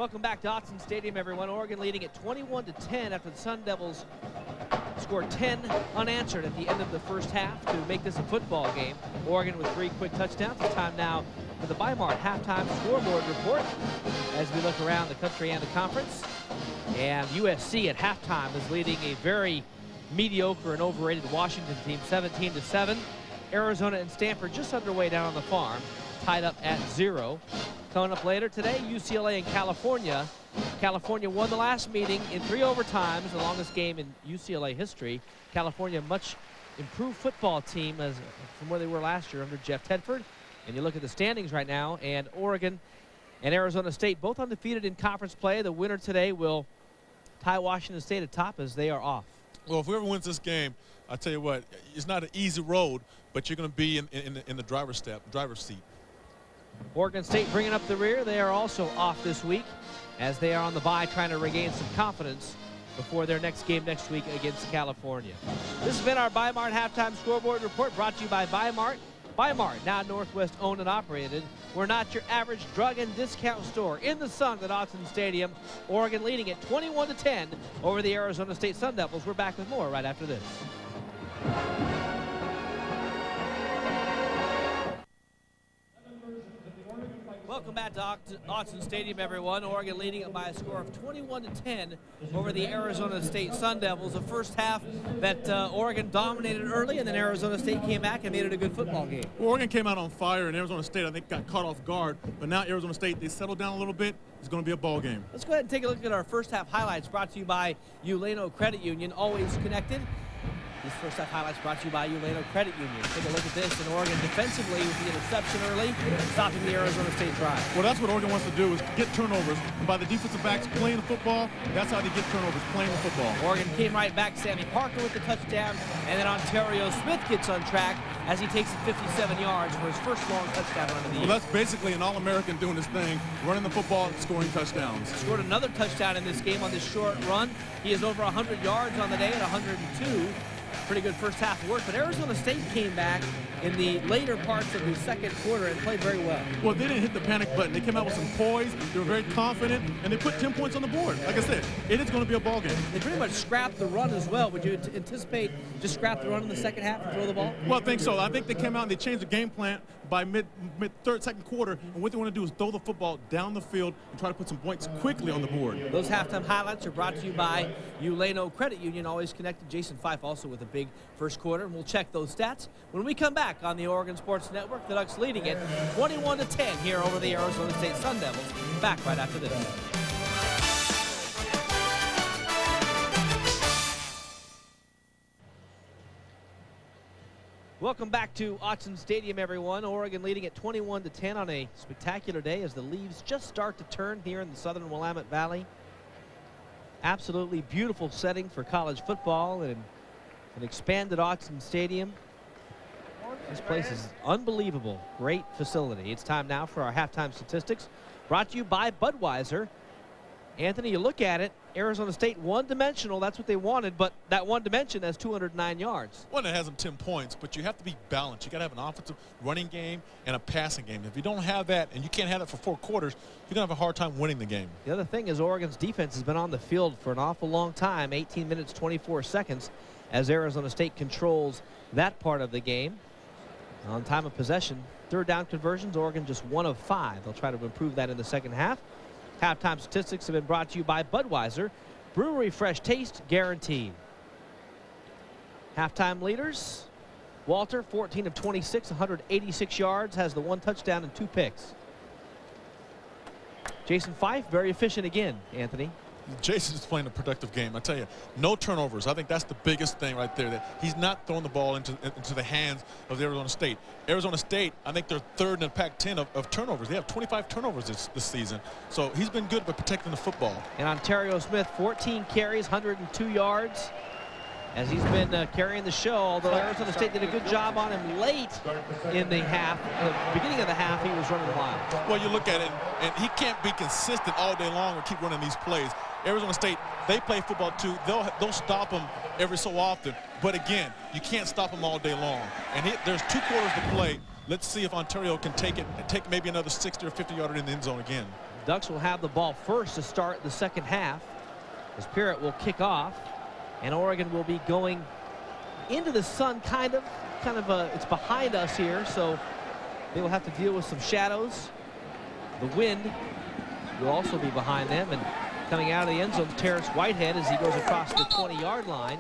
Welcome back to Autzen Stadium, everyone. Oregon leading at 21-10 after the Sun Devils scored 10 unanswered at the end of the first half to make this a football game. Oregon with 3 quick touchdowns. It's time now for the Weimar halftime scoreboard report as we look around the country and the conference. And USC at halftime is leading a very mediocre and overrated Washington team 17-7. Arizona and Stanford just underway down on the farm, tied up at 0. Coming up later today, UCLA and California. California won the last meeting in 3 overtimes, the longest game in UCLA history. California, much improved football team from where they were last year under Jeff Tedford. And you look at the standings right now, and Oregon and Arizona State both undefeated in conference play. The winner today will tie Washington State atop as they are off. Well, if whoever wins this game, I tell you what, it's not an easy road, but you're going to be in the driver's seat. Oregon State bringing up the rear. They are also off this week as they are on the bye trying to regain some confidence before their next game next week against California. This has been our Weimar halftime scoreboard report brought to you by Weimar. Weimar, now Northwest owned and operated. We're not your average drug and discount store. In the sun at Autzen Stadium, Oregon leading at 21-10 over the Arizona State Sun Devils. We're back with more right after this. Welcome back to Autzen Stadium, everyone. Oregon leading it by a score of 21-10 over the Arizona State Sun Devils. The first half that Oregon dominated early, and then Arizona State came back and made it a good football game. Well, Oregon came out on fire, and Arizona State, I think, got caught off guard. But now Arizona State, they settled down a little bit. It's going to be a ball game. Let's go ahead and take a look at our first half highlights brought to you by Uleno Credit Union, always connected. This first half highlights brought to you by Uleno Credit Union. Take a look at this, and Oregon defensively with the interception early, stopping the Arizona State drive. Well, that's what Oregon wants to do, is get turnovers. And by the defensive backs playing the football, that's how they get turnovers, playing the football. Oregon came right back. Sammy Parker with the touchdown, and then Ontario Smith gets on track as he takes it 57 yards for his first long touchdown run of the year. Well, that's basically an All-American doing his thing, running the football and scoring touchdowns. Scored another touchdown in this game on this short run. He is over 100 yards on the day at 102. Pretty good first half work, but Arizona State came back in the later parts of the second quarter and played very well. Well, they didn't hit the panic button. They came out with some poise. They were very confident, and they put 10 points on the board. Like I said, it is going to be a ball game. They pretty much scrapped the run as well. Would you anticipate just scrap the run in the second half and throw the ball? Well, I think so. I think they came out and they changed the game plan by second quarter, and what they want to do is throw the football down the field and try to put some points quickly on the board. Those halftime highlights are brought to you by Uleno Credit Union, always connected. Jason Fife also with a big first quarter, and we'll check those stats when we come back on the Oregon Sports Network. The Ducks leading it 21-10 here over the Arizona State Sun Devils. Back right after this. Welcome back to Autzen Stadium, everyone. Oregon leading at 21-10 on a spectacular day as the leaves just start to turn here in the southern Willamette Valley. Absolutely beautiful setting for college football and an expanded Autzen Stadium. This place is unbelievable. Great facility. It's time now for our halftime statistics, brought to you by Budweiser. Anthony, you look at it, Arizona State one-dimensional. That's what they wanted, but that one dimension has 209 yards. Well, it has them 10 points, but you have to be balanced. You got to have an offensive running game and a passing game. If you don't have that, and you can't have that for 4 quarters, you're going to have a hard time winning the game. The other thing is Oregon's defense has been on the field for an awful long time, 18 minutes, 24 seconds, as Arizona State controls that part of the game. On time of possession, third down conversions, Oregon just 1 of 5. They'll try to improve that in the second half. Halftime statistics have been brought to you by Budweiser. Brewery fresh taste guaranteed. Halftime leaders. Walter, 14 of 26, 186 yards, has the 1 touchdown and 2 picks. Jason Fife, very efficient again, Anthony. Jason's playing a productive game. I tell you, no turnovers. I think that's the biggest thing right there, that he's not throwing the ball into the hands of the Arizona State. Arizona State, I think they're third in the Pac-10 of turnovers. They have 25 turnovers this season. So he's been good at protecting the football. And Ontario Smith, 14 carries, 102 yards, as he's been carrying the show, although Arizona State did a good job on him late in the half. At the beginning of the half, he was running wild. Well, you look at it, and he can't be consistent all day long and keep running these plays. Arizona State, they play football too. They'll stop him every so often. But again, you can't stop him all day long. And there's 2 quarters to play. Let's see if Ontario can take maybe another 60 or 50 yarder in the end zone again. Ducks will have the ball first to start the second half, as Parrott will kick off, and Oregon will be going into the sun, kind of it's behind us here, so they will have to deal with some shadows. The wind will also be behind them, and coming out of the end zone, Terrence Whitehead as he goes across the 20-yard line.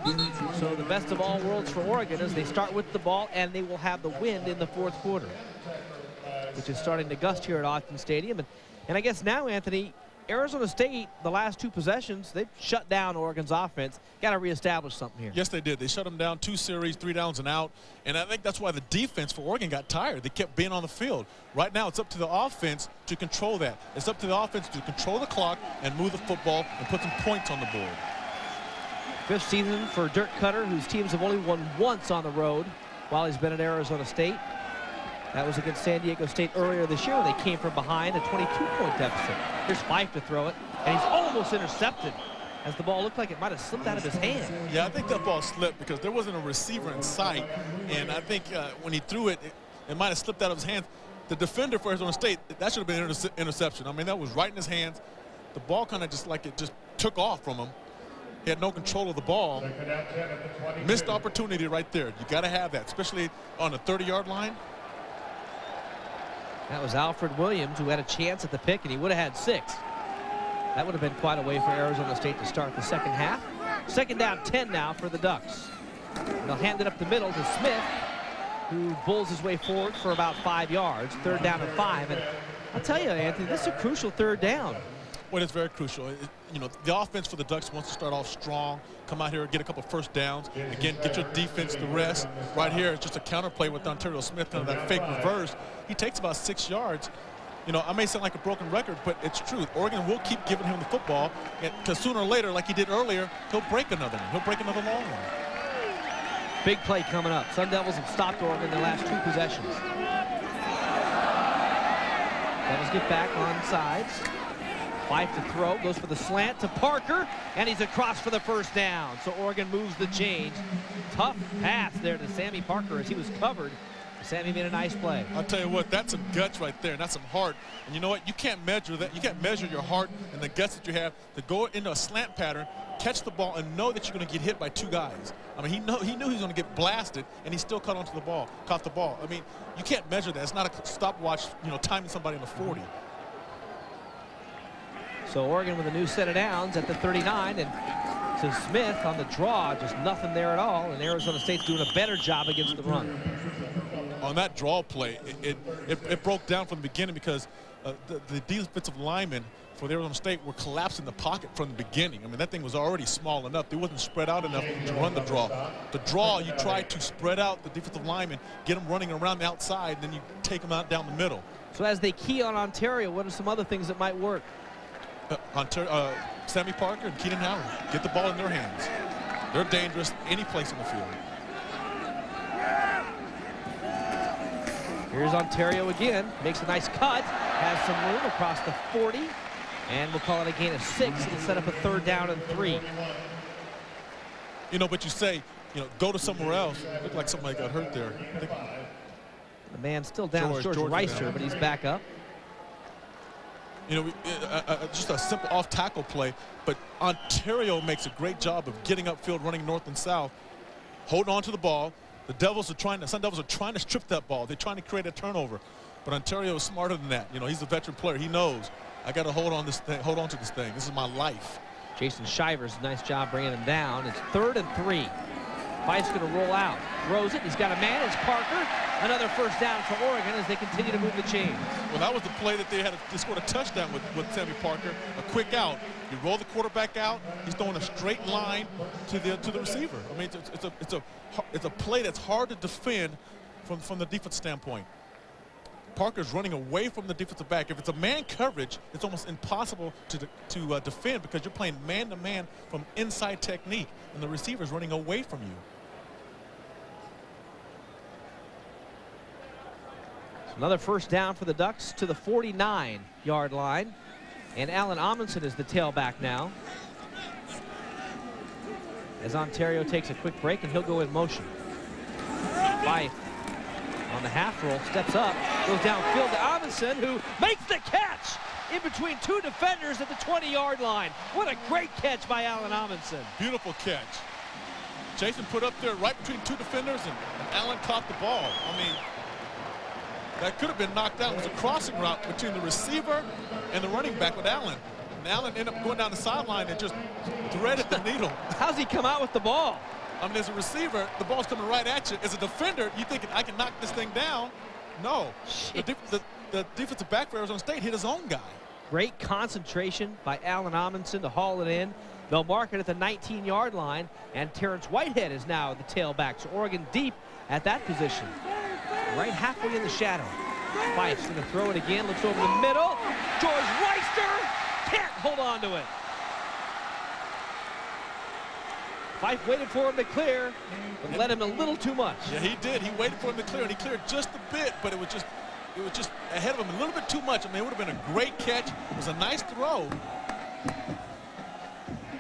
So the best of all worlds for Oregon as they start with the ball, and they will have the wind in the fourth quarter, which is starting to gust here at Autzen Stadium. And I guess now, Anthony, Arizona State, the last two possessions, they've shut down Oregon's offense. Got to reestablish something here. Yes, they did. They shut them down 2 series, 3 downs and out. And I think that's why the defense for Oregon got tired. They kept being on the field. Right now, it's up to the offense to control that. It's up to the offense to control the clock and move the football and put some points on the board. 5th season for Dirk Cutter, whose teams have only won once on the road while he's been at Arizona State. That was against San Diego State earlier this year when they came from behind a 22-point deficit. Here's Fife to throw it, and he's almost intercepted as the ball looked like it might have slipped out of his hand. Yeah, I think that ball slipped because there wasn't a receiver in sight, and I think when he threw it, it might have slipped out of his hands. The defender for Arizona State, that should have been an interception. I mean, that was right in his hands. The ball kind of just took off from him. He had no control of the ball. Missed opportunity right there. You got to have that, especially on the 30-yard line. That was Alfred Williams, who had a chance at the pick, and he would have had 6. That would have been quite a way for Arizona State to start the second half. Second down 10 now for the Ducks. And they'll hand it up the middle to Smith, who bulls his way forward for about 5 yards. 3rd down and 5. And I'll tell you, Anthony, this is a crucial 3rd down. Well, it's very crucial. The offense for the Ducks wants to start off strong, come out here and get a couple first downs. Again, get your defense to rest. Right here, it's just a counter play with Ontario Smith, kind of that fake reverse. He takes about 6 yards. I may sound like a broken record, but it's true. Oregon will keep giving him the football, because sooner or later, like he did earlier, he'll break another one. He'll break another long one. Big play coming up. Sun Devils have stopped Oregon in their last 2 possessions. Devils get back on sides. Fife to throw, goes for the slant to Parker, and he's across for the first down. So Oregon moves the change. Tough pass there to Sammy Parker as he was covered. Sammy made a nice play. I'll tell you what, that's some guts right there, and that's some heart. And you know what? You can't measure that. You can't measure your heart and the guts that you have to go into a slant pattern, catch the ball, and know that you're going to get hit by 2 guys. I mean, he knew he was going to get blasted, and he still caught the ball. I mean, you can't measure that. It's not a stopwatch, timing somebody in the 40. So Oregon with a new set of downs at the 39, and to Smith on the draw, just nothing there at all, and Arizona State's doing a better job against the run. On that draw play, it broke down from the beginning because the defensive linemen for the Arizona State were collapsing the pocket from the beginning. I mean, that thing was already small enough. They wasn't spread out enough to run the draw. The draw, you try to spread out the defensive linemen, get them running around the outside, and then you take them out down the middle. So as they key on Ontario, what are some other things that might work? Sammy Parker and Keenan Howard, get the ball in their hands. They're dangerous any place on the field. Here's Ontario again, makes a nice cut, has some room across the 40, and we'll call it a gain of 6. It'll set up a 3rd down and 3. But you say, go to somewhere else. Looked like somebody got hurt there. The man still down, George Reister, but he's back up. Just a simple off-tackle play, but Ontario makes a great job of getting upfield, running north and south, holding on to the ball. The Sun Devils are trying to strip that ball. They're trying to create a turnover, but Ontario is smarter than that. He's a veteran player. He knows, I got to hold on to this thing. This is my life. Jason Shivers, nice job bringing him down. It's 3rd and 3. Fife's going to roll out, throws it. He's got a man. It's Parker. Another first down for Oregon as they continue to move the chains. Well, that was the play that they scored a touchdown with Sammy Parker. A quick out. You roll the quarterback out. He's throwing a straight line to the receiver. I mean, it's a play that's hard to defend from the defense standpoint. Parker's running away from the defensive back. If it's a man coverage, it's almost impossible to defend because you're playing man-to-man from inside technique, and the receiver's running away from you. Another first down for the Ducks to the 49-yard line. And Allen Amundsen is the tailback now. As Ontario takes a quick break, and he'll go in motion. Fife on the half roll, steps up, goes downfield to Amundsen, who makes the catch. in between two defenders at the 20-yard line. What a great catch by Allen Amundsen. Beautiful catch. Jason put up there right between two defenders, and Allen caught the ball. I mean, that could have been knocked out. It was a crossing route between the receiver and the running back with Allen. And Allen ended up going down the sideline and just threaded the needle. How's he come out with the ball? I mean, as a receiver, the ball's coming right at you. As a defender, you thinking, I can knock this thing down. No. The defensive back for Arizona State hit his own guy. Great concentration by Allen Amundsen to haul it in. They'll mark it at the 19-yard line, and Terrence Whitehead is now the tailback. So Oregon deep at that position. Right halfway in the shadow. Fife's going to throw it again, looks over the middle. George Reister can't hold on to it. Fife waited for him to clear, but led him a little too much. Yeah, he did. He waited for him to clear, and he cleared just a bit, but it was just ahead of him a little bit too much. I mean, it would have been a great catch. It was a nice throw.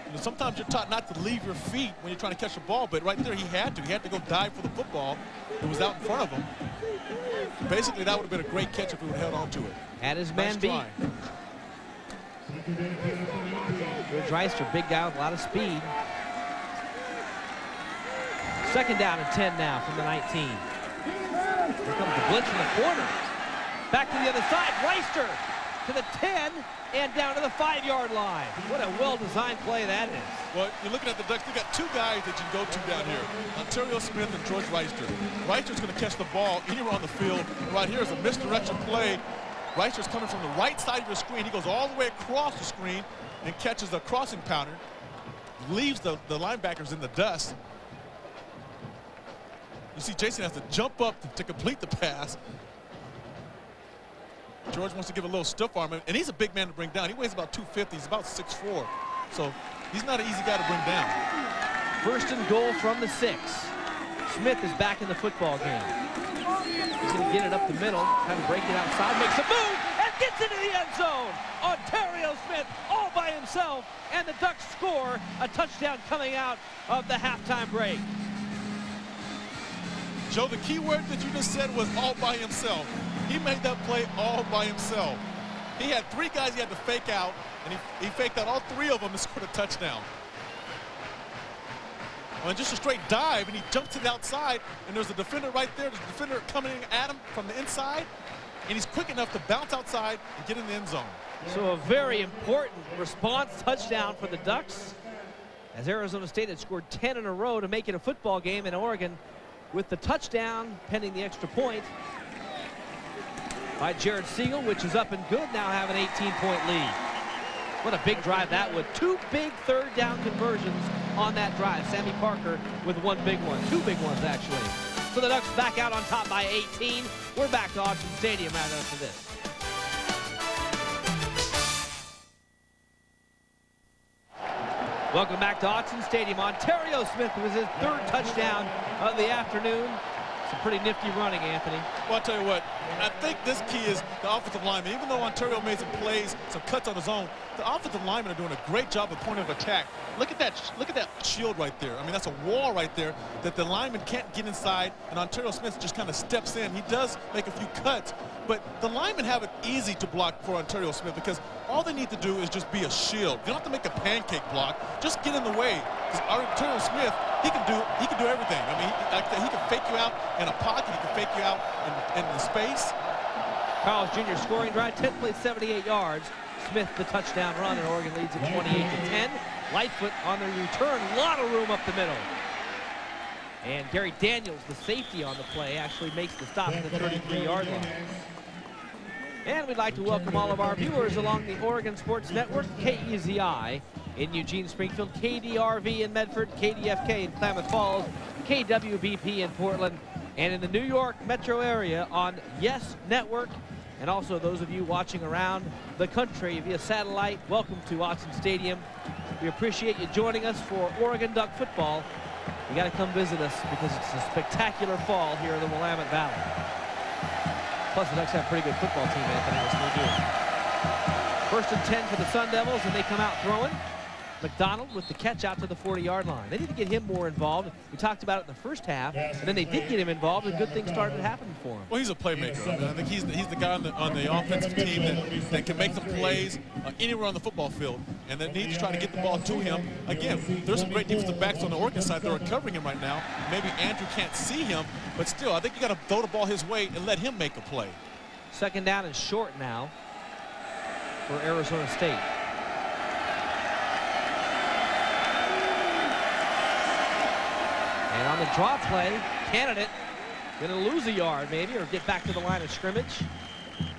You know, sometimes you're taught not to leave your feet when you're trying to catch the ball, but right there he had to. He had to go dive for the football. It was out in front of him. Basically, that would have been a great catch if he would have held on to it. Had his man beat. George Reister, big guy with a lot of speed. Second down and 10 now from the 19. Here comes the blitz in the corner. Back to the other side. Reister to the 10 and down to the 5-yard line. What a well-designed play that is. Well, you're looking at the Ducks. They got two guys that you can go to down here. Ontario Smith and George Reister. Reister's going to catch the ball anywhere on the field. Right here is a misdirection play. Reister's coming from the right side of your screen. He goes all the way across the screen and catches the crossing pattern. Leaves the linebackers in the dust. You see Jason has to jump up to complete the pass. George wants to give a little stiff arm, and he's a big man to bring down. He weighs about 250. He's about 6'4". So he's not an easy guy to bring down. First and goal from the 6. Smith is back in the football game. He's going to get it up the middle, kind of break it outside, makes a move, and gets into the end zone. Ontario Smith all by himself, and the Ducks score a touchdown coming out of the halftime break. Joe, the key word that you just said was all by himself. He made that play all by himself. He had three guys he had to fake out, and he faked out all three of them and scored a touchdown. On just a straight dive, and he jumped to the outside, and there's a defender right there. There's a defender coming at him from the inside, and he's quick enough to bounce outside and get in the end zone. So a very important response touchdown for the Ducks, as Arizona State had scored 10 in a row to make it a football game, in Oregon with the touchdown pending the extra point by Jared Siegel, which is up and good, now have an 18-point lead. What a big drive that was. Two big third down conversions on that drive. Sammy Parker with one big one. Two big ones, actually. So the Ducks back out on top by 18. We're back to Autzen Stadium right after this. Welcome back to Autzen Stadium. Ontario Smith with his third touchdown of the afternoon. Some pretty nifty running, Anthony. Well, I'll tell you what, I think this key is the offensive lineman. Even though Ontario made some plays, some cuts on his own, the offensive linemen are doing a great job of point of attack. Look at that shield right there. I mean, that's a wall right there that the lineman can't get inside, and Ontario Smith just kind of steps in. He does make a few cuts, but the linemen have it easy to block for Ontario Smith because all they need to do is just be a shield. You don't have to make a pancake block. Just get in the way. Because Ontario Smith, he can do everything. I mean, he can fake you out in a pocket. He can fake you out in the space. Carl's Jr. scoring drive, 10 plays, 78 yards. Smith the touchdown run, and Oregon leads at 28-10. Lightfoot on the return, a lot of room up the middle. And Gary Daniels, the safety on the play, actually makes the stop at the 33-yard line. And we'd like to welcome all of our viewers along the Oregon Sports Network, KEZI in Eugene, Springfield, KDRV in Medford, KDFK in Klamath Falls, KWBP in Portland, and in the New York metro area on Yes Network. And also those of you watching around the country via satellite, welcome to Autzen Stadium. We appreciate you joining us for Oregon Duck football. You got to come visit us because it's a spectacular fall here in the Willamette Valley. Plus, the Ducks have a pretty good football team, Anthony. What's they do? First and 10 for the Sun Devils, and they come out throwing. McDonald with the catch out to the 40-yard line. They need to get him more involved. We talked about it in the first half, and then they did get him involved, and good things started to happen for him. Well, he's a playmaker. I mean, I think he's the guy on the offensive team that can make some plays anywhere on the football field, and they need to try to get the ball to him. Again, there's some great defensive backs on the Oregon side that are covering him right now. Maybe Andrew can't see him, but still, I think you got to throw the ball his way and let him make a play. Second down and short now for Arizona State. And on the draw play, candidate going to lose a yard maybe or get back to the line of scrimmage.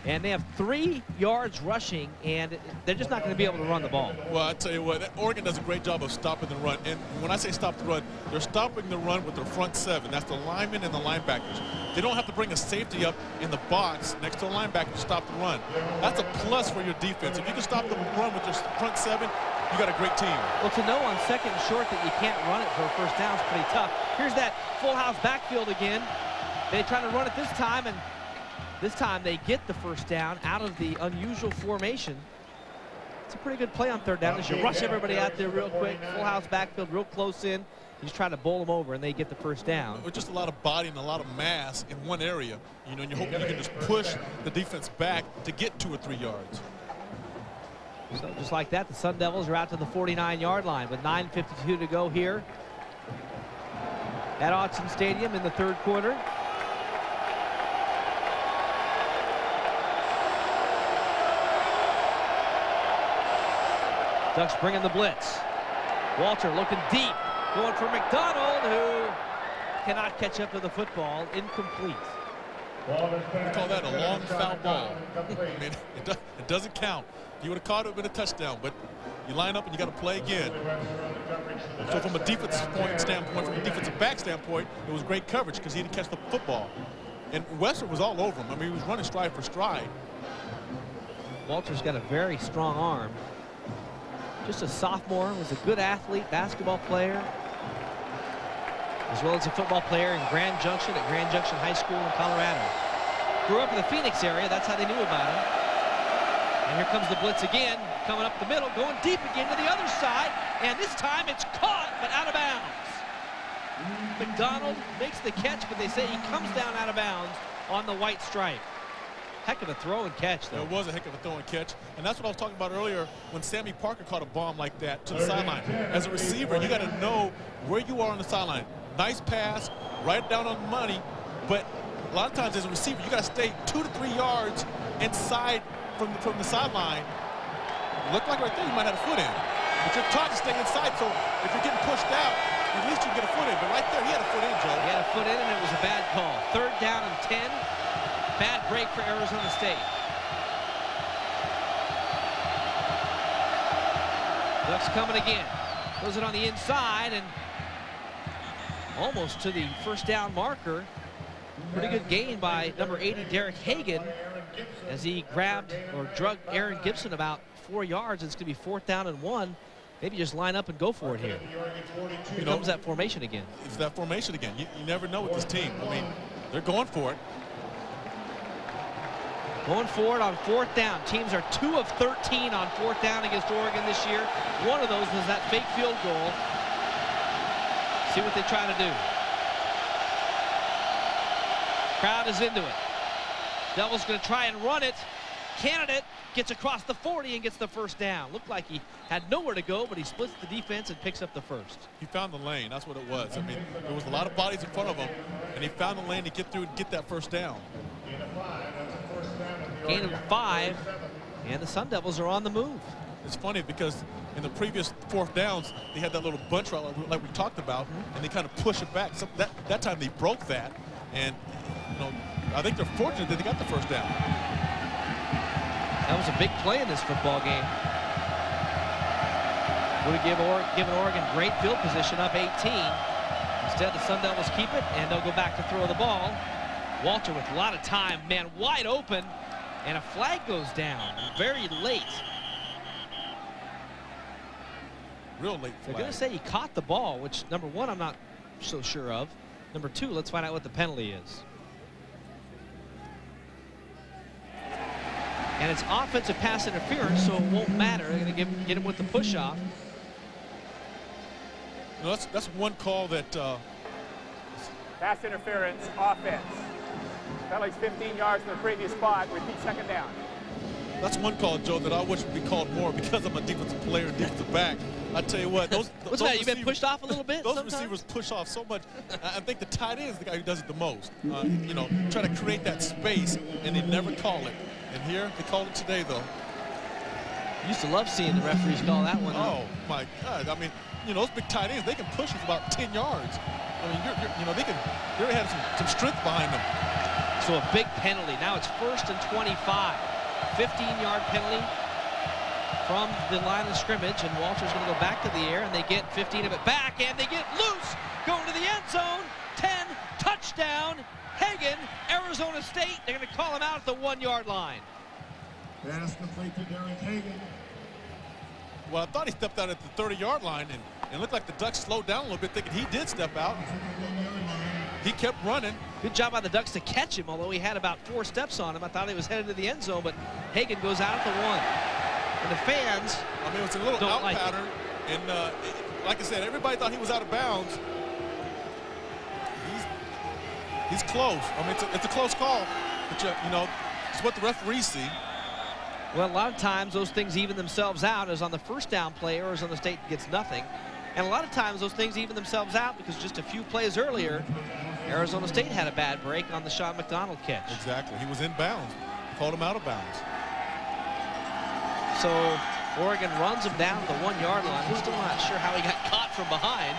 And they have 3 yards rushing, and they're just not going to be able to run the ball. Well, I tell you what, Oregon does a great job of stopping the run. And when I say stop the run, they're stopping the run with their front 7. That's the linemen and the linebackers. They don't have to bring a safety up in the box next to a linebacker to stop the run. That's a plus for your defense. If you can stop the run with your front 7, you got a great team. Well, to know on second and short that you can't run it for a first down is pretty tough. Here's that full house backfield again. They try to run it this time, and this time they get the first down out of the unusual formation. It's a pretty good play on third down as you rush everybody out there real quick. Full house backfield real close in. You just try to bowl them over, and they get the first down. With just a lot of body and a lot of mass in one area, you know, and you're hoping you can just push the defense back to get 2 or 3 yards. So just like that, the Sun Devils are out to the 49-yard line with 9:52 to go here at Autzen Stadium in the third quarter. Ducks bringing the blitz. Walter looking deep, going for McDonald, who cannot catch up to the football. Incomplete. We call that a long foul ball. I mean, it doesn't count. You would have caught it with a touchdown, but you line up and you got to play again. So from a defensive standpoint, from a defensive back standpoint, it was great coverage because he didn't catch the football. And Western was all over him. I mean, he was running stride for stride. Walter's got a very strong arm. Just a sophomore, was a good athlete, basketball player, as well as a football player in Grand Junction at Grand Junction High School in Colorado. Grew up in the Phoenix area, that's how they knew about him. And here comes the blitz again, coming up the middle, going deep again to the other side, and this time it's caught, but out of bounds. McDonald makes the catch, but they say he comes down out of bounds on the white stripe. Heck of a throw and catch, though. It was a heck of a throw and catch. And that's what I was talking about earlier when Sammy Parker caught a bomb like that to the sideline. As a receiver, you got to know where you are on the sideline. Nice pass, right down on the money. But a lot of times as a receiver, you got to stay 2 to 3 yards inside from the sideline. Looked like right there you might have a foot in. But you're taught to stay inside, so if you're getting pushed out, at least you get a foot in. But right there, he had a foot in, Joe. He had a foot in, and it was a bad call. Third down and 10. Bad break for Arizona State. Ducks coming again. Throws it on the inside and almost to the first down marker. Pretty good gain by number 80, Derek Hagan, as he grabbed or drugged Aaron Gibson about 4 yards. It's going to be 4th down and 1. Maybe just line up and go for it here. Here comes that formation again. It's that formation again. You never know with this team. I mean, they're going for it. Going forward on 4th down. Teams are 2 of 13 on 4th down against Oregon this year. One of those was that fake field goal. See what they try to do. Crowd is into it. Devils going to try and run it. Candidate gets across the 40 and gets the first down. Looked like he had nowhere to go, but he splits the defense and picks up the first. He found the lane. That's what it was. I mean, there was a lot of bodies in front of him, and he found the lane to get through and get that first down. Gain of 5, and the Sun Devils are on the move. It's funny because in the previous 4th downs, they had that little bunch route like we talked about, and they kind of push it back. So that time they broke that, and you know, I think they're fortunate that they got the first down. That was a big play in this football game. Would have given Oregon great field position up 18. Instead, the Sun Devils keep it, and they'll go back to throw the ball. Walter with a lot of time, man, wide open, and a flag goes down very late. Real late flag. They're going to say he caught the ball, which, number 1, I'm not so sure of. Number 2, let's find out what the penalty is. And it's offensive pass interference, so it won't matter. They're going to get him with the push-off. You know, that's one call that Pass interference, offense. Penalty's 15 yards from the previous spot. Repeat second down. that's one call, Joe, that I wish would be called more because I'm a defensive player and defensive back. I tell you what, What's that? You've been pushed off a little bit. Those sometimes? receivers push off so much. I think the tight end is the guy who does it the most. You know, try to create that space, and they never call it. And here, they called it today, though. Used to love seeing the referees call that one. Oh my God! I mean, you know, those big tight ends, they can push us about 10 yards. I mean, you know, they really have some strength behind them. So a big penalty. Now it's 1st and 25. 15-yard penalty from the line of scrimmage, and Walter's going to go back to the air, and they get 15 of it back, and they get loose, going to the end zone. 10, touchdown, Hagan, Arizona State. They're going to call him out at the 1-yard line. Pass complete to Derek Hagan. Well, I thought he stepped out at the 30-yard line, and it looked like the Ducks slowed down a little bit, thinking he did step out. He kept running. Good job by the Ducks to catch him, although he had about 4 steps on him. I thought he was headed to the end zone, but Hagan goes out at the 1. And the fans, I mean, it's a little don't out like pattern, and like I said, everybody thought he was out of bounds. He's close. I mean, it's a close call, but you know, it's what the referees see. well, a lot of times those things even themselves out, as on the first down play, Arizona State gets nothing. And a lot of times those things even themselves out because just a few plays earlier, Arizona State had a bad break on the Sean McDonald catch. Exactly. He was in bounds. Called him out of bounds. So Oregon runs him down the 1-yard line. I'm still not sure how he got caught from behind.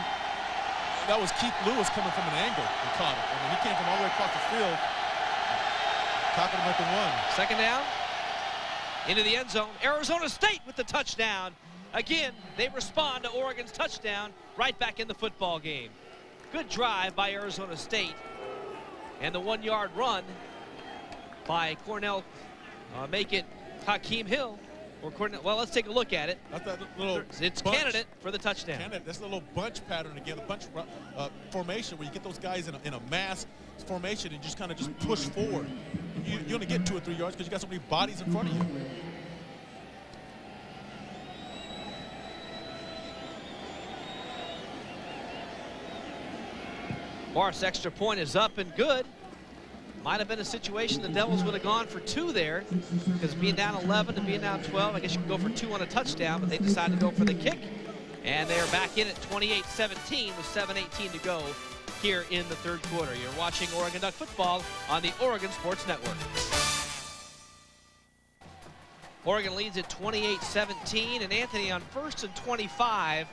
That was Keith Lewis coming from an angle and caught him. I mean, he came from all the way across the field, caught him at the 1. Second down, into the end zone. Arizona State with the touchdown. Again, they respond to Oregon's touchdown right back in the football game. Good drive by Arizona State. And the 1-yard run by Cornell, make it Hakeem Hill. Or Cornell. Well, let's take a look at it. That's that little It's bunch. candidate for the touchdown. Candidate. That's a little bunch pattern again, a bunch formation where you get those guys in a mass formation and just kind of just push forward. You only get 2 or 3 yards because you got so many bodies in front of you. Barth's extra point is up and good. Might have been a situation the Devils would have gone for 2 there, because being down 11 to being down 12, I guess you can go for 2 on a touchdown, but they decided to go for the kick. And they're back in at 28-17 with 7:18 to go here in the 3rd quarter. You're watching Oregon Duck football on the Oregon Sports Network. Oregon leads at 28-17, and Anthony, on 1st and 25,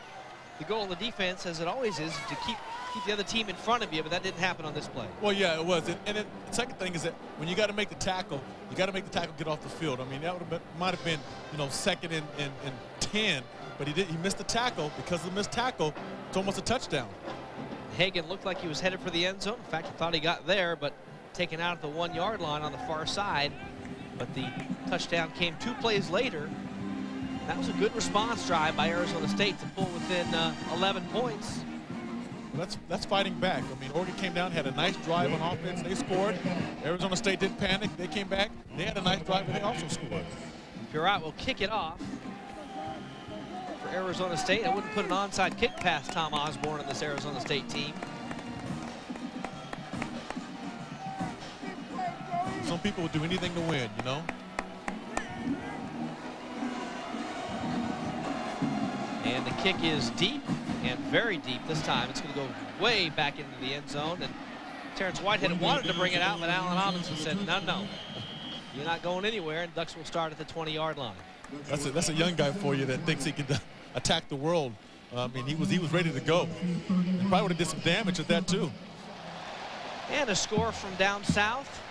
the goal of the defense, as it always is, to keep the other team in front of you, but that didn't happen on this play. Well, yeah, it was. And then the second thing is that when you got to make the tackle, you got to make the tackle get off the field. I mean, that might have been, you know, 2nd and 10, but he missed the tackle. Because of the missed tackle, it's almost a touchdown. Hagan looked like he was headed for the end zone. In fact, he thought he got there, but taken out at the 1-yard line on the far side. But the touchdown came 2 plays later. That was a good response drive by Arizona State to pull within 11 points. That's fighting back. I mean, Oregon came down, had a nice drive on offense. They scored. Arizona State didn't panic. They came back. They had a nice drive, and they also scored. Purott will kick it off for Arizona State. I wouldn't put an onside kick past Tom Osborne in this Arizona State team. Some people would do anything to win, you know? And the kick is deep, and very deep this time. It's going to go way back into the end zone. And Terrence Whitehead wanted to bring it out, but Allen Robinson said, no, you're not going anywhere, and Ducks will start at the 20-yard line. That's a young guy for you that thinks he can attack the world. I mean, he was ready to go. He probably would have did some damage at that, too. And a score from down south,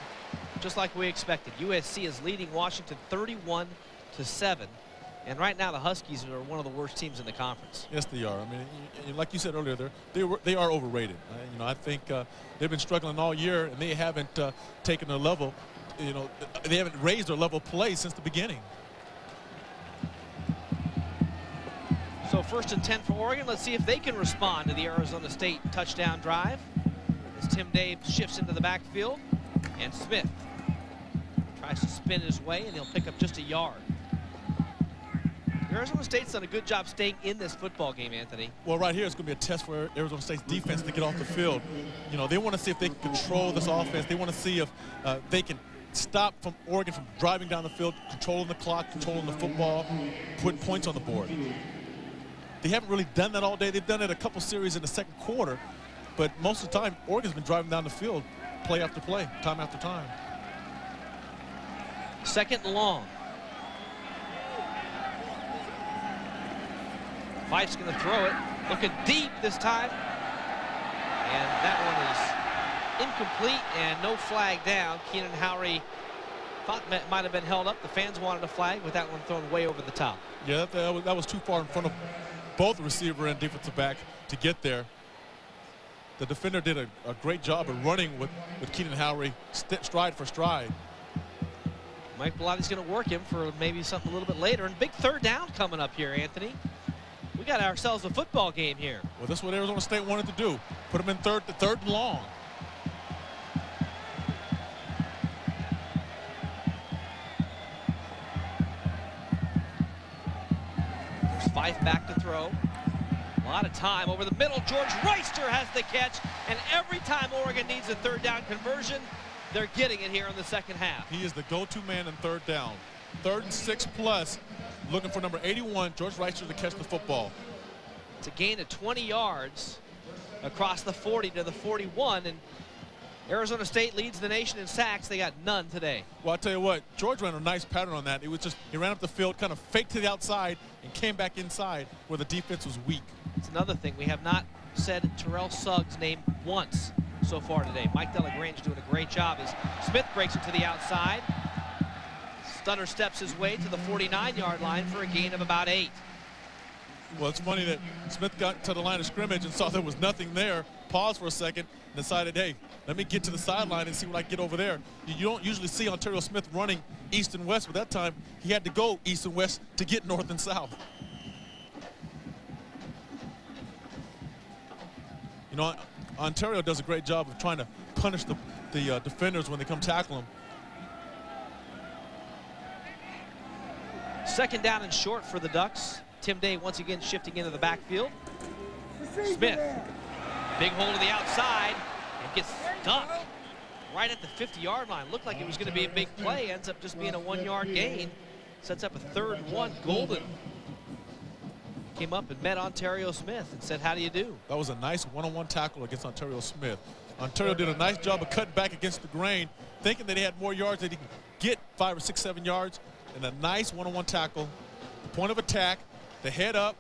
just like we expected. USC is leading Washington 31-7. And right now, the Huskies are one of the worst teams in the conference. Yes, they are. I mean, like you said earlier, they are overrated. You know, I think they've been struggling all year, and they haven't taken their level. You know, they haven't raised their level of play since the beginning. So 1st and 10 for Oregon. Let's see if they can respond to the Arizona State touchdown drive. As Tim Dave shifts into the backfield, and Smith tries to spin his way, and he'll pick up just a yard. Arizona State's done a good job staying in this football game, Anthony. Well, right here it's going to be a test for Arizona State's defense to get off the field. You know, they want to see if they can control this offense. They want to see if they can stop from Oregon from driving down the field, controlling the clock, controlling the football, putting points on the board. They haven't really done that all day. They've done it a couple series in the second quarter, but most of the time, Oregon's been driving down the field play after play, time after time. Second and long. Fife's going to throw it. Looking deep this time. And that one is incomplete and no flag down. Keenan Howry thought that might have been held up. The fans wanted a flag with that one thrown way over the top. Yeah, that was too far in front of both the receiver and defensive back to get there. The defender did a great job of running with Keenan Howry stride for stride. Mike Belotti's going to work him for maybe something a little bit later. And big third down coming up here, Anthony. We got ourselves a football game here. Well, that's what Arizona State wanted to do. Put them in third and long. There's Fife back to throw. A lot of time over the middle. George Reister has the catch. And every time Oregon needs a third down conversion, they're getting it here in the second half. He is the go-to man in third down. 3rd and 6 plus. Looking for number 81, George Reister, to catch the football. It's a gain of 20 yards across the 40 to the 41, and Arizona State leads the nation in sacks. They got none today. Well, I'll tell you what, George ran a nice pattern on that. It was just, he ran up the field, kind of faked to the outside, and came back inside where the defense was weak. It's another thing. We have not said Terrell Suggs' name once so far today. Mike Delagrange doing a great job as Smith breaks it to the outside. Stunner steps his way to the 49-yard line for a gain of about 8. Well, it's funny that Smith got to the line of scrimmage and saw there was nothing there, paused for a second, and decided, hey, let me get to the sideline and see what I can get over there. You don't usually see Ontario Smith running east and west, but that time he had to go east and west to get north and south. You know, Ontario does a great job of trying to punish the defenders when they come tackle them. Second down and short for the Ducks. Tim Day once again shifting into the backfield. Smith, big hole to the outside, and gets stuck right at the 50-yard line. Looked like it was going to be a big play. Ends up just being a 1-yard gain. Sets up a 3rd and 1. Golden came up and met Ontario Smith and said, how do you do? That was a nice one-on-one tackle against Ontario Smith. Ontario did a nice job of cutting back against the grain, thinking that he had more yards, that he could get 5 or 6, 7 yards, and a nice one-on-one tackle. The point of attack, the head up,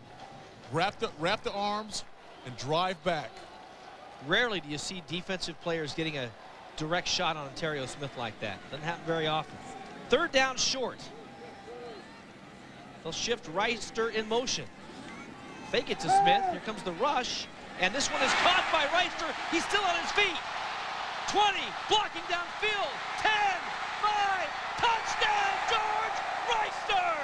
wrap the arms, and drive back. Rarely do you see defensive players getting a direct shot on Ontario Smith like that. Doesn't happen very often. 3rd down short. They'll shift Reister in motion. Fake it to Smith. Here comes the rush. And this one is caught by Reister. He's still on his feet. 20, blocking downfield. 10, 5, touchdown, George Reister!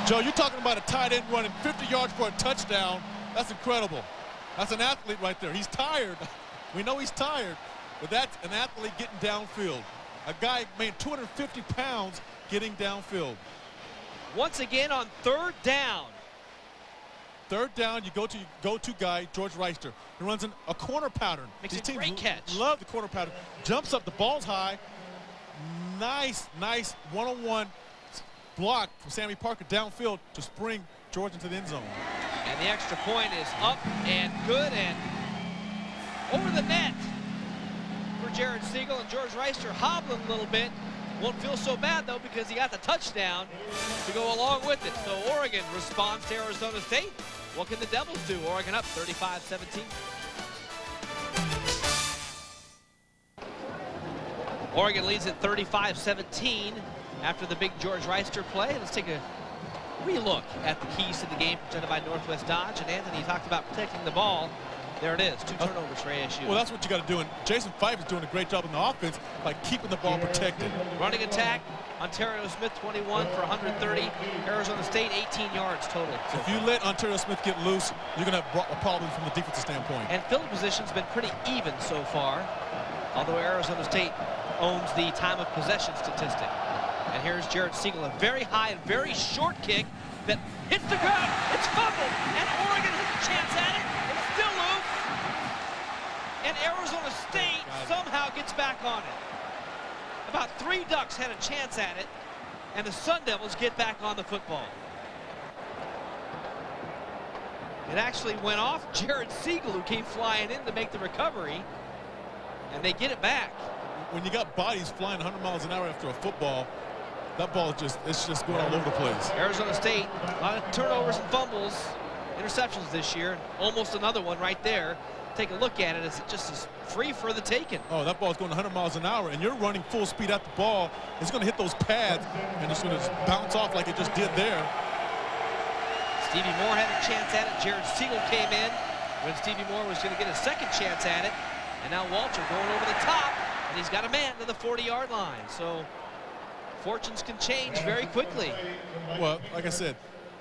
Joe, you're talking about a tight end running 50 yards for a touchdown. That's incredible. That's an athlete right there. He's tired. We know he's tired, but that's an athlete getting downfield. A guy made 250 pounds getting downfield. Once again on 3rd down. 3rd down, you go to your go-to guy, George Reister. He runs in a corner pattern. Makes These a teams great catch. love the corner pattern. Jumps up, the ball's high. Nice one-on-one block from Sammy Parker downfield to spring George into the end zone. And the extra point is up and good and over the net for Jared Siegel, and George Reister hobbling a little bit. Won't feel so bad though because he got the touchdown to go along with it. So Oregon responds to Arizona State. What can the Devils do? Oregon up 35-17. Oregon leads at 35-17 after the big George Reister play. Let's take a relook at the keys to the game presented by Northwest Dodge. And Anthony talked about protecting the ball. There it is, 2 turnovers for ASU. Well, that's what you got to do. And Jason Fife is doing a great job in the offense by keeping the ball protected. Running attack, Ontario Smith 21 for 130. Arizona State 18 yards total. So if you let Ontario Smith get loose, you're going to have a problem from the defensive standpoint. And field position's been pretty even so far. although Arizona State owns the time of possession statistic. And here's Jared Siegel, a very high and very short kick that hits the ground. It's fumbled, and Oregon has a chance at it. It's still loose, and Arizona State somehow gets back on it. About 3 Ducks had a chance at it, and the Sun Devils get back on the football. It actually went off Jared Siegel, who came flying in to make the recovery, and they get it back. When you got bodies flying 100 miles an hour after a football, that ball it's just going all over the place. Arizona State, a lot of turnovers and fumbles, interceptions this year, and almost another one right there. Take a look at it as it just is free for the taking. Oh, that ball's going 100 miles an hour, and you're running full speed at the ball. It's going to hit those pads, and it's going to bounce off like it just did there. Stevie Moore had a chance at it. Jared Siegel came in when Stevie Moore was going to get a second chance at it. And now Walter going over the top, and he's got a man to the 40-yard line. So fortunes can change very quickly. Well, like I said,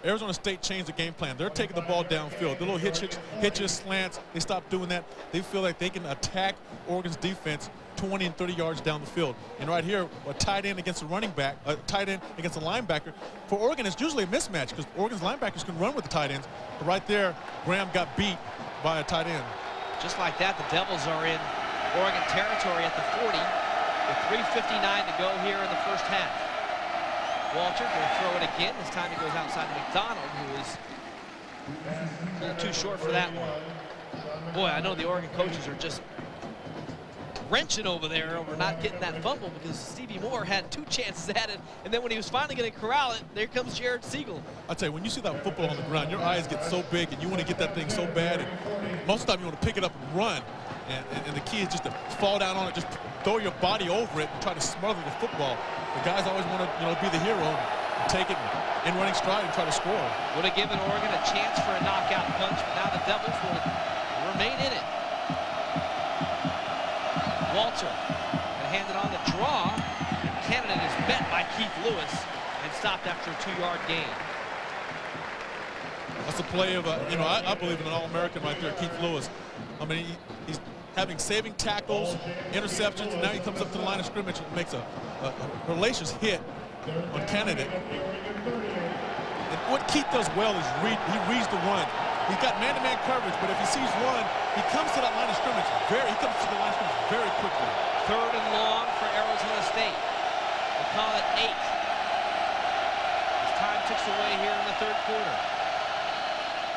Arizona State changed the game plan. They're taking the ball downfield. The little hitches, slants, they stop doing that. They feel like they can attack Oregon's defense 20 and 30 yards down the field. And right here, a tight end against a running back, a tight end against a linebacker. For Oregon, it's usually a mismatch because Oregon's linebackers can run with the tight ends. But right there, Graham got beat by a tight end. Just like that, the Devils are in Oregon territory at the 40 with 3:59 to go here in the first half. Walter will throw it again. This time he goes outside to McDonald, who is a little too short for that one. Boy, I know the Oregon coaches are just wrenching over there over not getting that fumble because Stevie Moore had 2 chances at it, and then when he was finally going to corral it, there comes Jared Siegel. I'll tell you, when you see that football on the ground, your eyes get so big, and you want to get that thing so bad, and most of the time you want to pick it up and run, and the key is just to fall down on it, just throw your body over it and try to smother the football. The guys always want to, be the hero and take it in running stride and try to score. Would have given Oregon a chance for a knockout punch, but now the Devils will remain in it. Walter and handed on the draw. Candidate is met by Keith Lewis and stopped after a 2-yard gain. That's a play of I believe in an All-American right there, Keith Lewis. I mean, he's having saving tackles, interceptions, and now he comes up to the line of scrimmage and makes a hellacious hit on Candidate. And what Keith does well is he reads the run. He's got man-to-man coverage, but if he sees one, he comes to that line of scrimmage very quickly. 3rd and long for Arizona State. They call it 8. As time ticks away here in the 3rd quarter.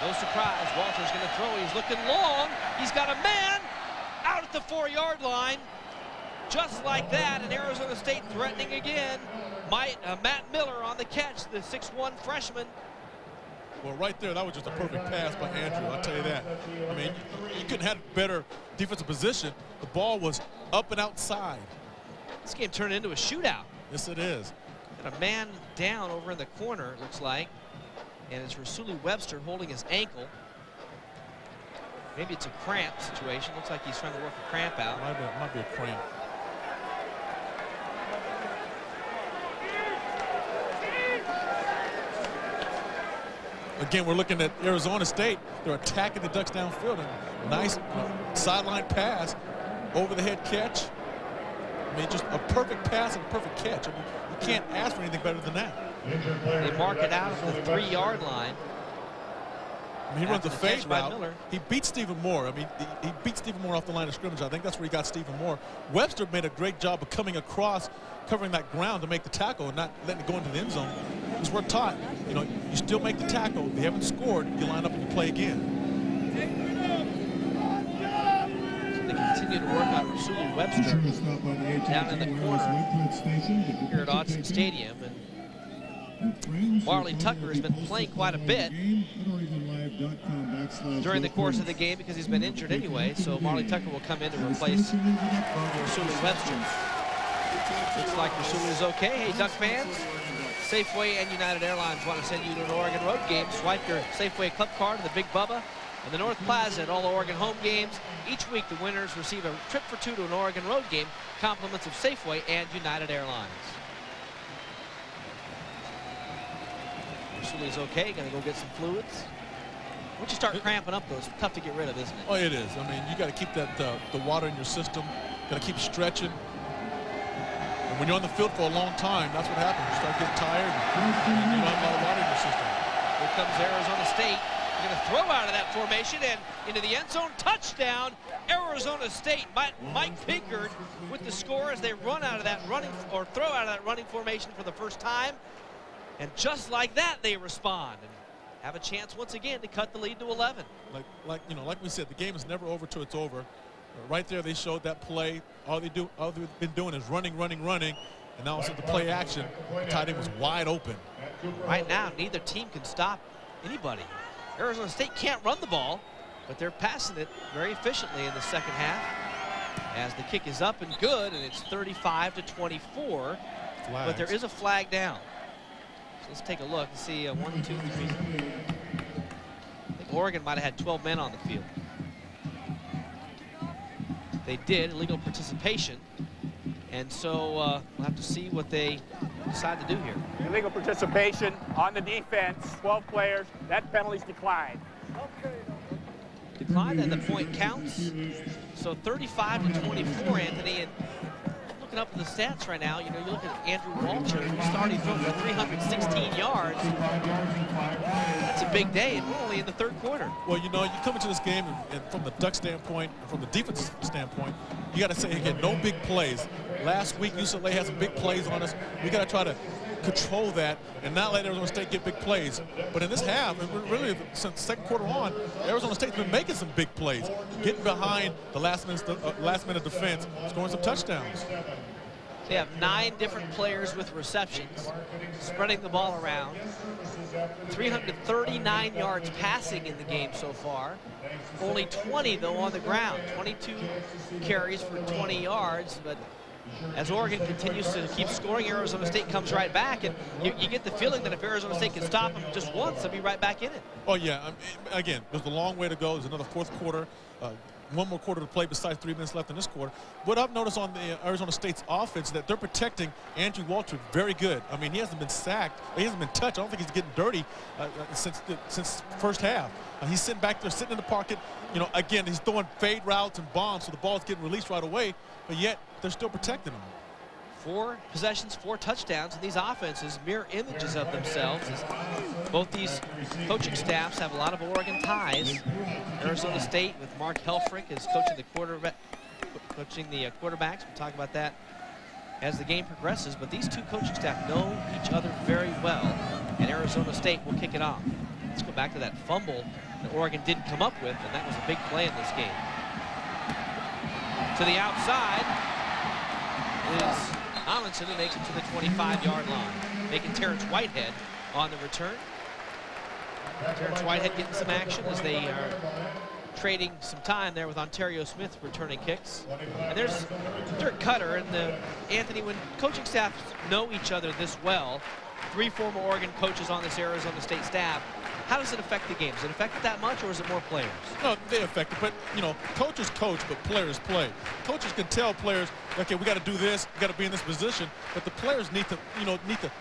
No surprise, Walter's going to throw. He's looking long. He's got a man out at the 4-yard line. Just like that, and Arizona State threatening again. Matt Miller on the catch, the 6'1" freshman. Well, right there, that was just a perfect pass by Andrew, I'll tell you that. I mean, you couldn't have better defensive position. The ball was up and outside. This game turned into a shootout. Yes, it is. Got a man down over in the corner, it looks like. And it's Rasuli Webster holding his ankle. Maybe it's a cramp situation. Looks like he's trying to work a cramp out. Might be a cramp. Again, we're looking at Arizona State. They're attacking the Ducks downfield. And nice sideline pass, over the head catch. I mean, just a perfect pass and a perfect catch. I mean, you can't ask for anything better than that. They mark it out at the 3-yard line. I mean, he runs a fade route. He beat Stephen Moore. I mean, he beat Stephen Moore off the line of scrimmage. I think that's where he got Stephen Moore. Webster made a great job of coming across, covering that ground to make the tackle and not letting it go into the end zone. Because we're taught, you still make the tackle. If you haven't scored, you line up and you play again. So they continue to work on Rasuli Webster down in the corner here at Autzen Stadium. And Marley Tucker has been playing quite a bit during the course of the game because he's been injured anyway. So Marley Tucker will come in to replace Rasuli Webster. Looks like Rasuli is okay. Hey, Duck fans, Safeway and United Airlines want to send you to an Oregon road game. Swipe your Safeway Club card to the Big Bubba and the North Plaza at all the Oregon home games. Each week, the winners receive a trip for 2 to an Oregon road game, compliments of Safeway and United Airlines. Rasuli's okay, gonna go get some fluids. Once you start cramping up, though, it's tough to get rid of, isn't it? Oh, it is. I mean, you got to keep that the water in your system Got to keep stretching. And when you're on the field for a long time, that's what happens. You start getting tired, and you don't have a lot of water in your system. Here comes Arizona State. They're going to throw out of that formation and into the end zone. Touchdown, Arizona State. Mike Pinkard with the score as they run out of that running, or throw out of that running formation for the first time. And just like that, they respond and have a chance once again to cut the lead to 11. Like we said, the game is never over till it's over. Right there, they showed that play. All they've been doing is running, and now it's the play action. The tight end was wide open. Right now, neither team can stop anybody. Arizona State can't run the ball, but they're passing it very efficiently in the second half. As the kick is up and good, and it's 35-24. Flags. But there is a flag down. So let's take a look and see 1, 2, 3. I think Oregon might have had 12 men on the field. They did, illegal participation. And so we'll have to see what they decide to do here. Illegal participation on the defense, 12 players. That penalty's declined. Declined and the point counts. So 35-24, Anthony. And looking up the stats right now, you look at Andrew Walter, who's already thrown for 316 yards. That's a big day, and we're only in the third quarter. Well, you come into this game, and from the Duck standpoint, and from the defense standpoint, you got to say, again, no big plays. Last week, UCLA had some big plays on us. We got to try to control that and not let Arizona State get big plays. But in this half, and really since second quarter on, Arizona State's been making some big plays, getting behind the last minute defense, scoring some touchdowns. They have 9 different players with receptions, spreading the ball around. 339 yards passing in the game so far. Only 20, though, on the ground. 22 carries for 20 yards, but as Oregon continues to keep scoring, Arizona State comes right back, and you get the feeling that if Arizona State can stop them just once, they'll be right back in it. Oh, yeah. Again, there's a long way to go. There's another fourth quarter. One more quarter to play besides 3 minutes left in this quarter. What I've noticed on the Arizona State's offense is that they're protecting Andrew Walter very good. I mean, he hasn't been sacked. He hasn't been touched. I don't think he's getting dirty since first half. He's sitting back there, sitting in the pocket. Again, he's throwing fade routes and bombs, so the ball's getting released right away, but yet they're still protecting him. 4 possessions, 4 touchdowns, and these offenses mirror images of themselves. As both these coaching staffs have a lot of Oregon ties. Arizona State with Mark Helfrich is coaching the quarterbacks. We'll talk about that as the game progresses. But these two coaching staff know each other very well, and Arizona State will kick it off. Let's go back to that fumble that Oregon didn't come up with, and that was a big play in this game. To the outside is Amundsen, who makes it to the 25-yard line, making Terrence Whitehead on the return. Terrence Whitehead getting some action as they are trading some time there with Ontario Smith returning kicks. And there's Dirk Cutter and Anthony, when coaching staffs know each other this well, 3 former Oregon coaches on this Arizona State staff, how does it affect the game? Does it affect it that much, or is it more players? No, they affect it, but coaches coach, but players play. Coaches can tell players, okay, we got to do this, we got to be in this position, but the players need to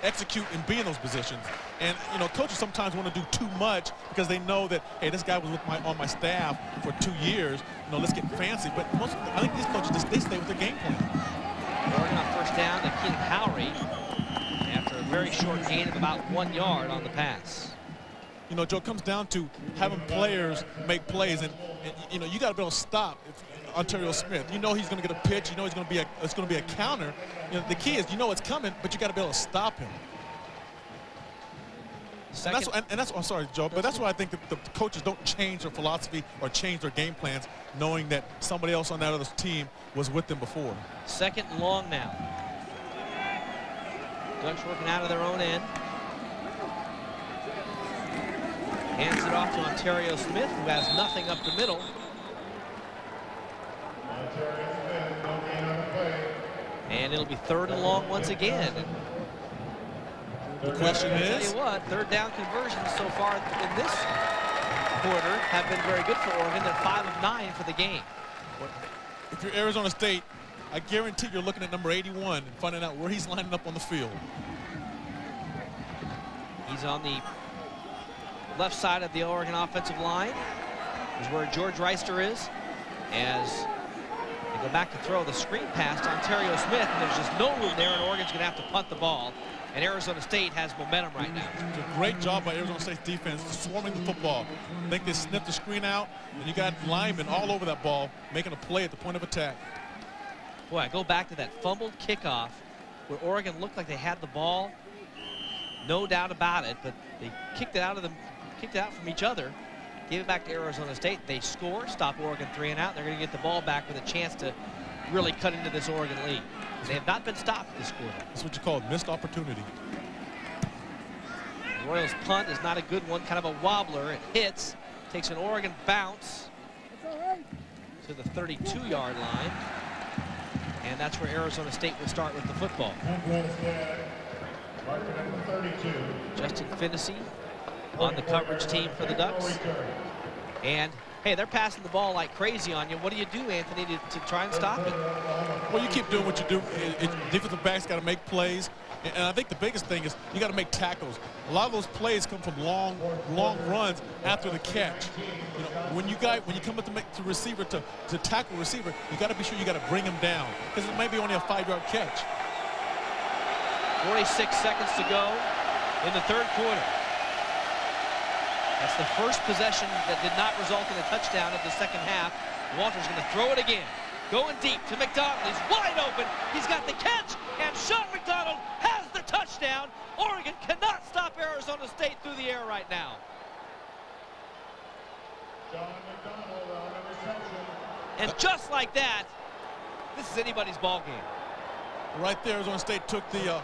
execute and be in those positions. And coaches sometimes want to do too much because they know that, hey, this guy was on my staff for 2 years. Let's get fancy. But I think these coaches they stay with their game plan. Oregon on first down to Keenan Howry after a very short gain of about 1 yard on the pass. Joe, it comes down to having players make plays, and you got to be able to stop Ontario Smith. He's going to get a pitch. He's going to be it's going to be a counter. The key is it's coming, but you got to be able to stop him. I'm sorry, Joe, but that's why I think that the coaches don't change their philosophy or change their game plans, knowing that somebody else on that other team was with them before. 2nd and long now. Ducks working out of their own end. Hands it off to Ontario Smith, who has nothing up the middle. And it'll be 3rd and long once again. The question is, I'll tell you what, 3rd down conversions so far in this quarter have been very good for Oregon. They're 5 of 9 for the game. If you're Arizona State, I guarantee you're looking at number 81 and finding out where he's lining up on the field. He's on the left side of the Oregon offensive line, is where George Reister is, as the Go back to throw the screen pass to Ontario Smith, and there's just no room there, and Oregon's going to have to punt the ball. And Arizona State has momentum right now. It's a great job by Arizona State's defense swarming the football. I think they sniffed the screen out, and you got linemen all over that ball making a play at the point of attack. Boy, I go back to that fumbled kickoff where Oregon looked like they had the ball, no doubt about it, but they kicked it out of them, kicked it out from each other, gave it back to Arizona State. They score, stop Oregon 3 and out. They're going to get the ball back with a chance to really cut into this Oregon lead. They have not been stopped this quarter. That's what you call a missed opportunity. The Royals punt is not a good one, kind of a wobbler. It hits, takes an Oregon bounce to the 32-yard line. And that's where Arizona State will start with the football. Justin Finney on the coverage team for the Ducks. And hey, they're passing the ball like crazy on you. What do you do, Anthony, to try and stop it? Well, you keep doing what you do. Defensive backs got to make plays. And I think the biggest thing is you got to make tackles. A lot of those plays come from long runs after the catch. You know, when you come up to make the receiver to tackle receiver, you got to be sure you got to bring him down because it may be only a 5-yard catch. 46 seconds to go in the third quarter. That's the first possession that did not result in a touchdown of the second half. Walter's going to throw it again. Going deep to McDonald. He's wide open. He's got the catch, and Sean McDonald has the touchdown. Oregon cannot stop Arizona State through the air right now. And just like that, this is anybody's ball game. Right there, Arizona State took the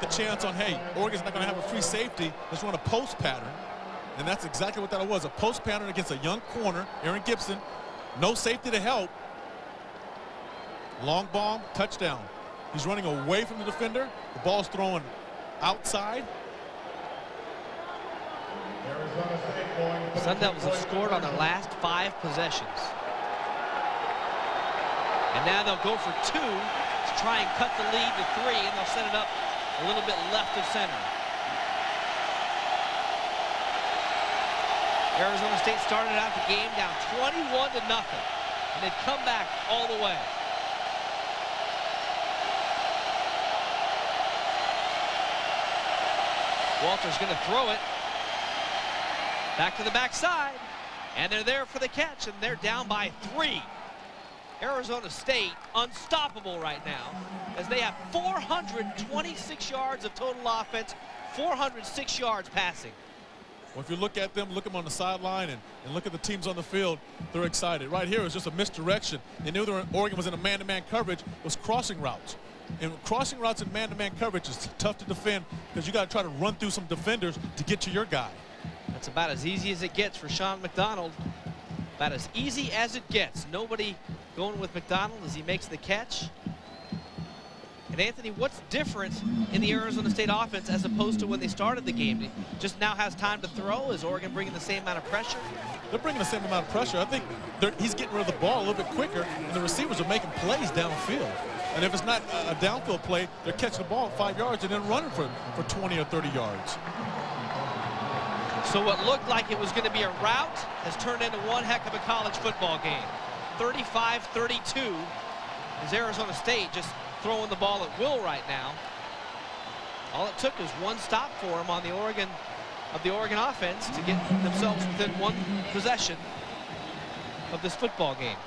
chance on, hey, Oregon's not going to have a free safety. Let's run a post pattern. And that's exactly what that was, a post pattern against a young corner, Aaron Gibson. No safety to help. Long bomb, touchdown. He's running away from the defender. The ball's thrown outside. Sun Devils have scored on their last 5 possessions. And now they'll go for 2 to try and cut the lead to 3, and they'll set it up a little bit left of center. Arizona State started out the game down 21-0, and they'd come back all the way. Walter's going to throw it back to the backside, and they're there for the catch, and they're down by 3. Arizona State unstoppable right now as they have 426 yards of total offense, 406 yards passing. Well, if you look at them, look them on the sideline, and look at the teams on the field, they're excited. Right here is just a misdirection. They knew Oregon was in a man-to-man coverage. It was crossing routes. And crossing routes in man-to-man coverage is tough to defend because you got to try to run through some defenders to get to your guy. That's about as easy as it gets for Sean McDonald. About as easy as it gets. Nobody going with McDonald as he makes the catch. And Anthony, what's different in the Arizona State offense as opposed to when they started the game? Just now has time to throw? Is Oregon bringing the same amount of pressure? They're bringing the same amount of pressure. I think he's getting rid of the ball a little bit quicker, and the receivers are making plays downfield. And if it's not a downfield play, they're catching the ball at 5 yards and then running for 20 or 30 yards. So what looked like it was going to be a rout has turned into one heck of a college football game. 35-32 is Arizona State just throwing the ball at will right now. All it took was one stop for them on the Oregon offense to get themselves within one possession of this football game.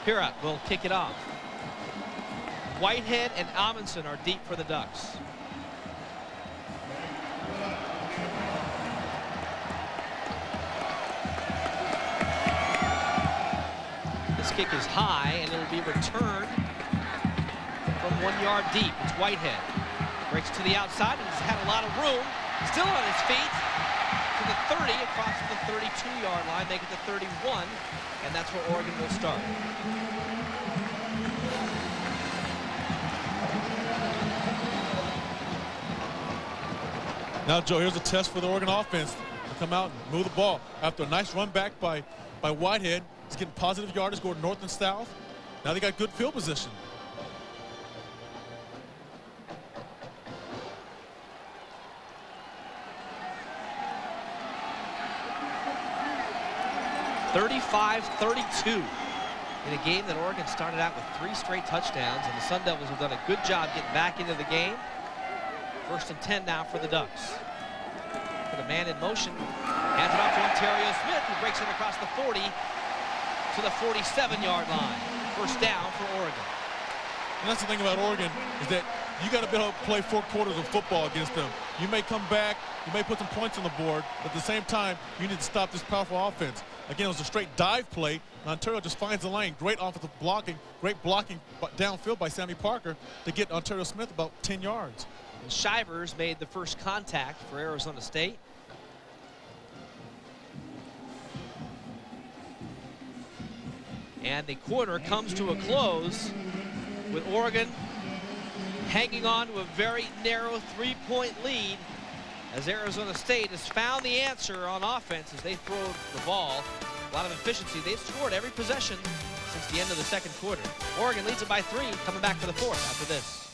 Pirot will kick it off. Whitehead and Amundsen are deep for the Ducks. This kick is high, and it'll be returned from 1 yard deep. It's Whitehead. Breaks to the outside and has had a lot of room. Still on his feet to the 30, across to the 32-yard line. Make it to 31, and that's where Oregon will start. Now, Joe, here's a test for the Oregon offense to come out and move the ball. After a nice run back by Whitehead, he's getting positive yardage going north and south. Now they got good field position. (35-32). in a game that Oregon started out with 3 straight touchdowns, and the Sun Devils have done a good job getting back into the game. 1st and 10 now for the Ducks. Put a man in motion, hands it off to Ontario Smith, who breaks it across the 40 to the 47-yard line. 1st down for Oregon. And that's the thing about Oregon, is that you got to be able to play 4 quarters of football against them. You may come back, you may put some points on the board, but at the same time, you need to stop this powerful offense. Again, it was a straight dive play. Ontario just finds the lane. Great offensive blocking, great blocking downfield by Sammy Parker to get Ontario Smith about 10 yards. And Shivers made the first contact for Arizona State. And the quarter comes to a close with Oregon hanging on to a very narrow 3-point lead, as Arizona State has found the answer on offense as they throw the ball. A lot of efficiency. They've scored every possession since the end of the 2nd quarter. Oregon leads it by 3, coming back for the 4th after this.